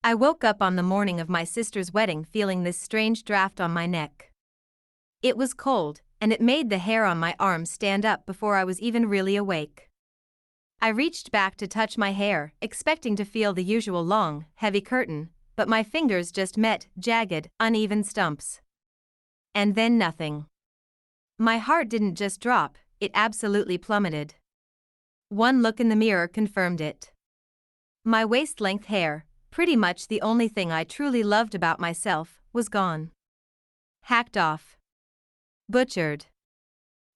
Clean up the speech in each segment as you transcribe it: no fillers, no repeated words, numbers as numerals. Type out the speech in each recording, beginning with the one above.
I woke up on the morning of my sister's wedding feeling this strange draft on my neck. It was cold, and it made the hair on my arms stand up before I was even really awake. I reached back to touch my hair, expecting to feel the usual long, heavy curtain, but my fingers just met jagged, uneven stumps. And then nothing. My heart didn't just drop, it absolutely plummeted. One look in the mirror confirmed it. My waist-length hair, pretty much the only thing I truly loved about myself, was gone. Hacked off. Butchered.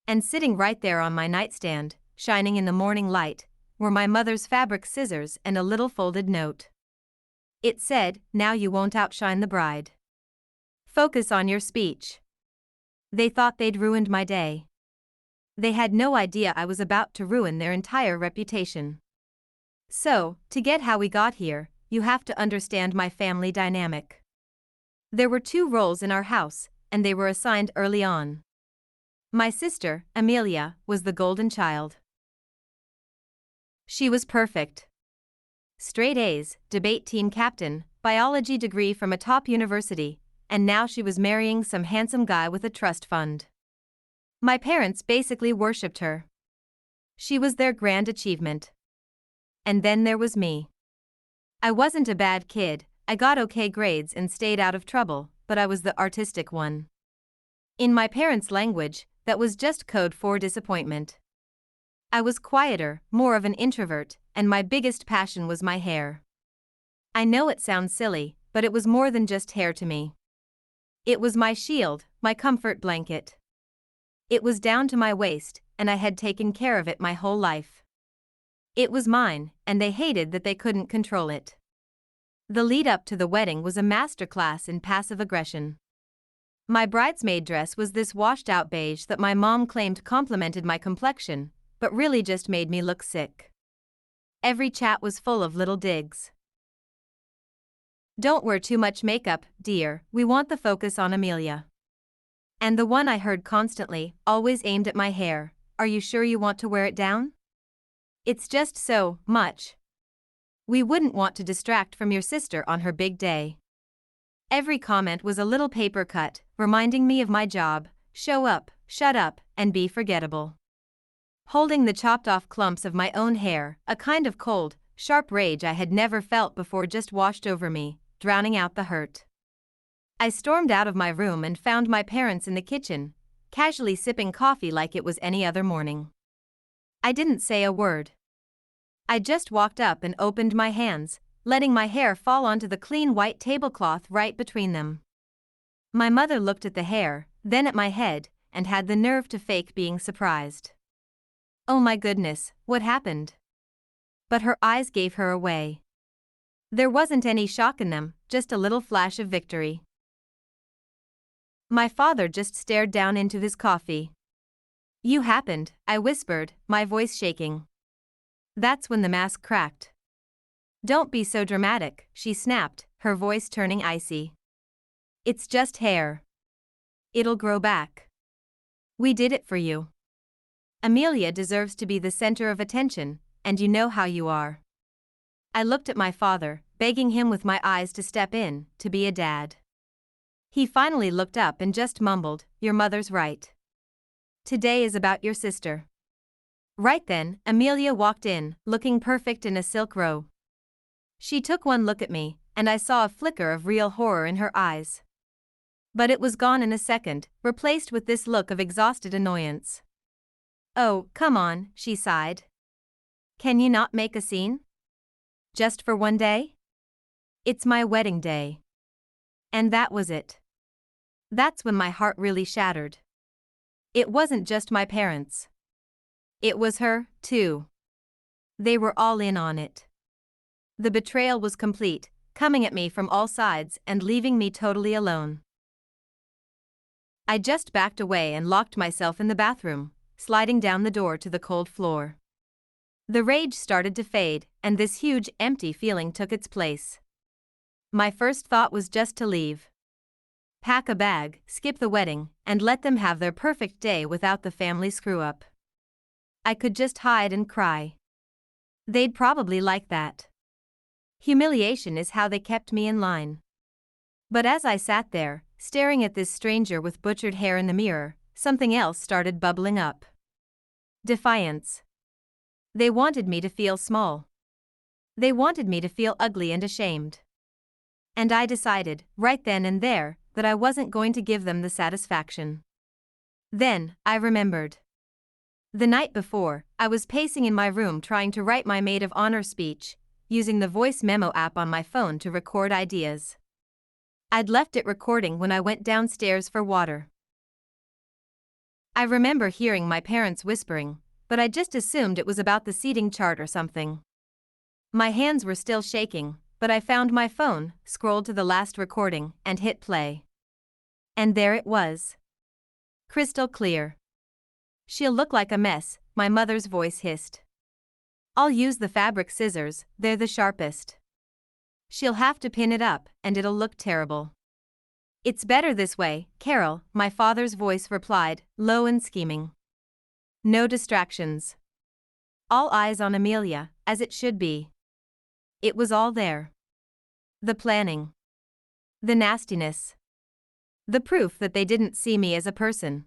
And sitting right there on my nightstand, shining in the morning light, were my mother's fabric scissors and a little folded note. It said, "Now you won't outshine the bride. Focus on your speech." They thought they'd ruined my day. They had no idea I was about to ruin their entire reputation. So, to get how we got here, you have to understand my family dynamic. There were two roles in our house, and they were assigned early on. My sister, Amelia, was the golden child. She was perfect. Straight A's, debate team captain, biology degree from a top university, and now she was marrying some handsome guy with a trust fund. My parents basically worshipped her. She was their grand achievement. And then there was me. I wasn't a bad kid, I got okay grades and stayed out of trouble, but I was the artistic one. In my parents' language, that was just code for disappointment. I was quieter, more of an introvert, and my biggest passion was my hair. I know it sounds silly, but it was more than just hair to me. It was my shield, my comfort blanket. It was down to my waist, and I had taken care of it my whole life. It was mine, and they hated that they couldn't control it. The lead up to the wedding was a masterclass in passive aggression. My bridesmaid dress was this washed-out beige that my mom claimed complimented my complexion, but really just made me look sick. Every chat was full of little digs. "Don't wear too much makeup, dear, we want the focus on Amelia." And the one I heard constantly, always aimed at my hair, "Are you sure you want to wear it down? It's just so much. We wouldn't want to distract from your sister on her big day." Every comment was a little paper cut, reminding me of my job: show up, shut up, and be forgettable. Holding the chopped-off clumps of my own hair, a kind of cold, sharp rage I had never felt before just washed over me, drowning out the hurt. I stormed out of my room and found my parents in the kitchen, casually sipping coffee like it was any other morning. I didn't say a word. I just walked up and opened my hands, letting my hair fall onto the clean white tablecloth right between them. My mother looked at the hair, then at my head, and had the nerve to fake being surprised. "Oh my goodness, what happened?" But her eyes gave her away. There wasn't any shock in them, just a little flash of victory. My father just stared down into his coffee. "You happened," I whispered, my voice shaking. That's when the mask cracked. "Don't be so dramatic," she snapped, her voice turning icy. "It's just hair. It'll grow back. We did it for you. Amelia deserves to be the center of attention, and you know how you are." I looked at my father, begging him with my eyes to step in, to be a dad. He finally looked up and just mumbled, "Your mother's right. Today is about your sister." Right then, Amelia walked in, looking perfect in a silk robe. She took one look at me, and I saw a flicker of real horror in her eyes. But it was gone in a second, replaced with this look of exhausted annoyance. "Oh, come on," she sighed. "Can you not make a scene? Just for one day? It's my wedding day." And that was it. That's when my heart really shattered. It wasn't just my parents. It was her, too. They were all in on it. The betrayal was complete, coming at me from all sides and leaving me totally alone. I just backed away and locked myself in the bathroom, sliding down the door to the cold floor. The rage started to fade, and this huge, empty feeling took its place. My first thought was just to leave. Pack a bag, skip the wedding, and let them have their perfect day without the family screw-up. I could just hide and cry. They'd probably like that. Humiliation is how they kept me in line. But as I sat there, staring at this stranger with butchered hair in the mirror, something else started bubbling up. Defiance. They wanted me to feel small. They wanted me to feel ugly and ashamed. And I decided, right then and there, that I wasn't going to give them the satisfaction. Then, I remembered. The night before, I was pacing in my room trying to write my maid of honor speech, using the voice memo app on my phone to record ideas. I'd left it recording when I went downstairs for water. I remember hearing my parents whispering, but I just assumed it was about the seating chart or something. My hands were still shaking, but I found my phone, scrolled to the last recording, and hit play. And there it was. Crystal clear. "She'll look like a mess," my mother's voice hissed. "I'll use the fabric scissors, they're the sharpest. She'll have to pin it up, and it'll look terrible." "It's better this way, Carol," my father's voice replied, low and scheming. No distractions. All eyes on Amelia, as it should be. It was all there. The planning. The nastiness. The proof that they didn't see me as a person.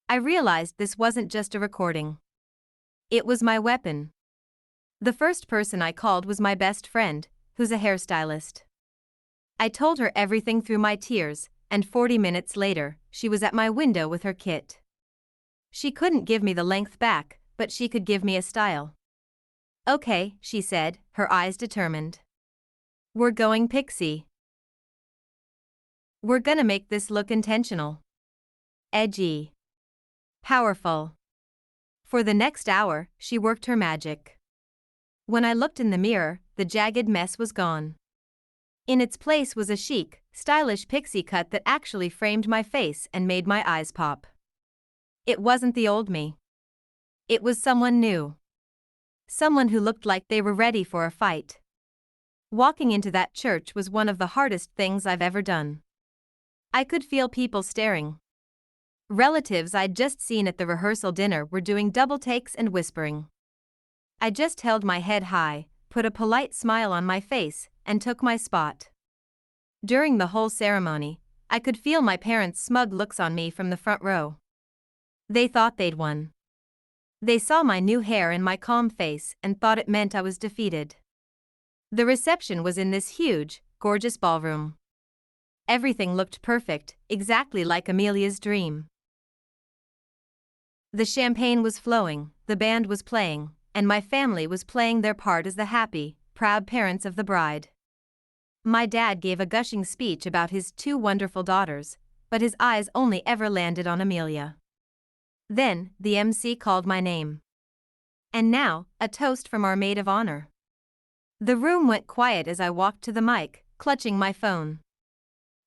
I realized this wasn't just a recording. It was my weapon. The first person I called was my best friend, who's a hairstylist. I told her everything through my tears, and 40 minutes later, she was at my window with her kit. She couldn't give me the length back, but she could give me a style. "Okay," she said, her eyes determined. "We're going pixie. We're gonna make this look intentional. Edgy. Powerful." For the next hour, she worked her magic. When I looked in the mirror, the jagged mess was gone. In its place was a chic, stylish pixie cut that actually framed my face and made my eyes pop. It wasn't the old me. It was someone new. Someone who looked like they were ready for a fight. Walking into that church was one of the hardest things I've ever done. I could feel people staring. Relatives I'd just seen at the rehearsal dinner were doing double takes and whispering. I just held my head high, put a polite smile on my face, and took my spot. During the whole ceremony, I could feel my parents' smug looks on me from the front row. They thought they'd won. They saw my new hair and my calm face and thought it meant I was defeated. The reception was in this huge, gorgeous ballroom. Everything looked perfect, exactly like Amelia's dream. The champagne was flowing, the band was playing, and my family was playing their part as the happy, proud parents of the bride. My dad gave a gushing speech about his 2 wonderful daughters, but his eyes only ever landed on Amelia. Then, the MC called my name. "And now, a toast from our maid of honor." The room went quiet as I walked to the mic, clutching my phone.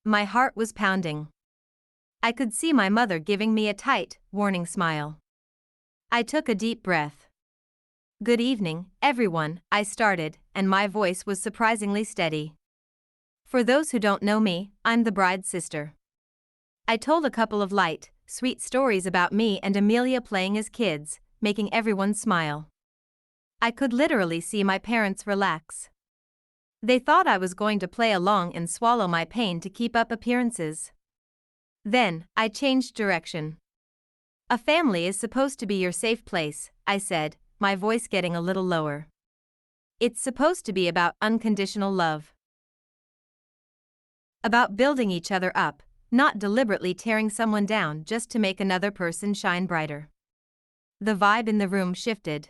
My heart was pounding. I could see my mother giving me a tight, warning smile. I took a deep breath. "Good evening, everyone," I started, and my voice was surprisingly steady. "For those who don't know me, I'm the bride's sister." I told a couple of light, sweet stories about me and Amelia playing as kids, making everyone smile. I could literally see my parents relax. They thought I was going to play along and swallow my pain to keep up appearances. Then, I changed direction. "A family is supposed to be your safe place," I said, my voice getting a little lower. "It's supposed to be about unconditional love. About building each other up, not deliberately tearing someone down just to make another person shine brighter." The vibe in the room shifted.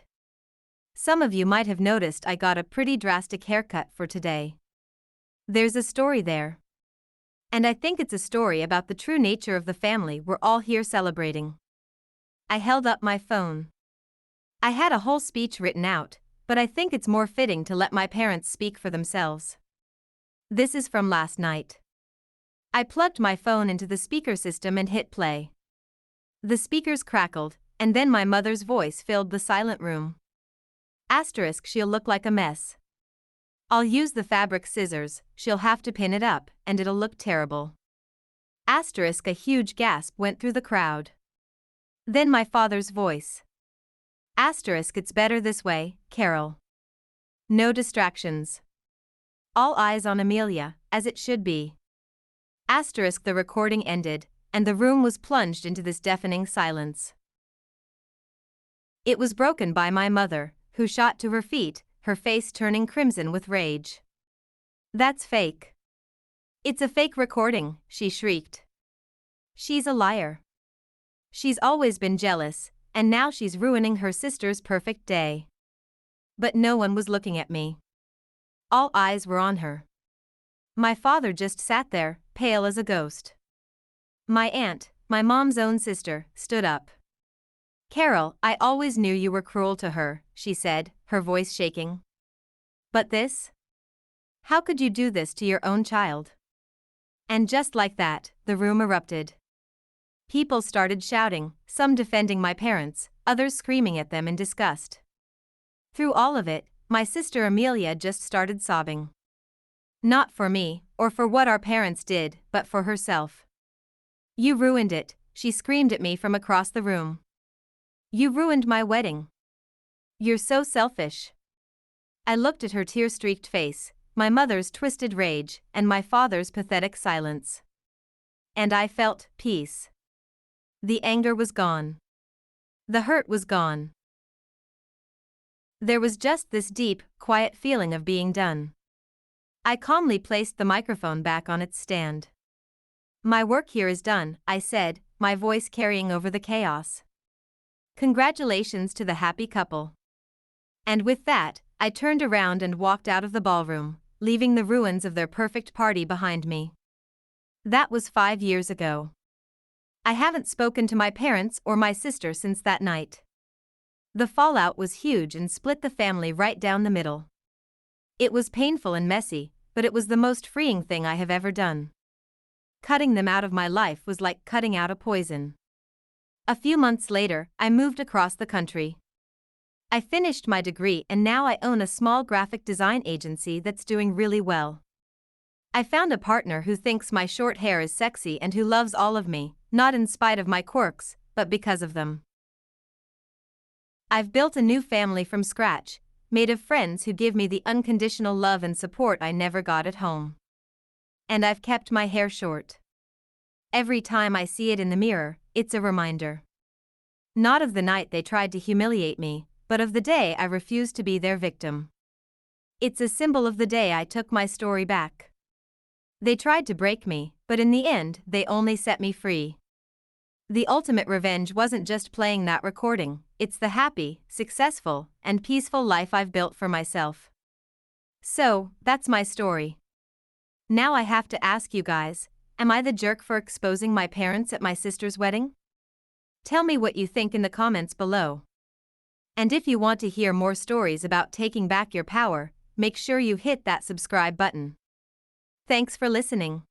Some of you might have noticed I got a pretty drastic haircut for today. There's a story there. And I think it's a story about the true nature of the family we're all here celebrating. I held up my phone. I had a whole speech written out, but I think it's more fitting to let my parents speak for themselves. This is from last night. I plugged my phone into the speaker system and hit play. The speakers crackled, and then my mother's voice filled the silent room. Asterisk, "She'll look like a mess. I'll use the fabric scissors, she'll have to pin it up, and it'll look terrible." Asterisk, a huge gasp went through the crowd. Then my father's voice. Asterisk, "It's better this way, Carol. No distractions." All eyes on Amelia, as it should be. Asterisk the recording ended, and the room was plunged into this deafening silence. It was broken by my mother, who shot to her feet, her face turning crimson with rage. That's fake. It's a fake recording, she shrieked. She's a liar. She's always been jealous, and now she's ruining her sister's perfect day. But no one was looking at me. All eyes were on her. My father just sat there, pale as a ghost. My aunt, my mom's own sister, stood up. Carol, I always knew you were cruel to her, she said, her voice shaking. But this? How could you do this to your own child? And just like that, the room erupted. People started shouting, some defending my parents, others screaming at them in disgust. Through all of it, my sister Amelia just started sobbing. Not for me, or for what our parents did, but for herself. You ruined it, she screamed at me from across the room. You ruined my wedding. You're so selfish. I looked at her tear-streaked face, my mother's twisted rage, and my father's pathetic silence. And I felt peace. The anger was gone. The hurt was gone. There was just this deep, quiet feeling of being done. I calmly placed the microphone back on its stand. My work here is done, I said, my voice carrying over the chaos. Congratulations to the happy couple. And with that, I turned around and walked out of the ballroom, leaving the ruins of their perfect party behind me. That was 5 years ago. I haven't spoken to my parents or my sister since that night. The fallout was huge and split the family right down the middle. It was painful and messy, but it was the most freeing thing I have ever done. Cutting them out of my life was like cutting out a poison. A few months later, I moved across the country. I finished my degree and now I own a small graphic design agency that's doing really well. I found a partner who thinks my short hair is sexy and who loves all of me, not in spite of my quirks, but because of them. I've built a new family from scratch, made of friends who give me the unconditional love and support I never got at home. And I've kept my hair short. Every time I see it in the mirror, it's a reminder. Not of the night they tried to humiliate me, but of the day I refused to be their victim. It's a symbol of the day I took my story back. They tried to break me, but in the end, they only set me free. The ultimate revenge wasn't just playing that recording, it's the happy, successful, and peaceful life I've built for myself. So, that's my story. Now I have to ask you guys, am I the jerk for exposing my parents at my sister's wedding? Tell me what you think in the comments below. And if you want to hear more stories about taking back your power, make sure you hit that subscribe button. Thanks for listening.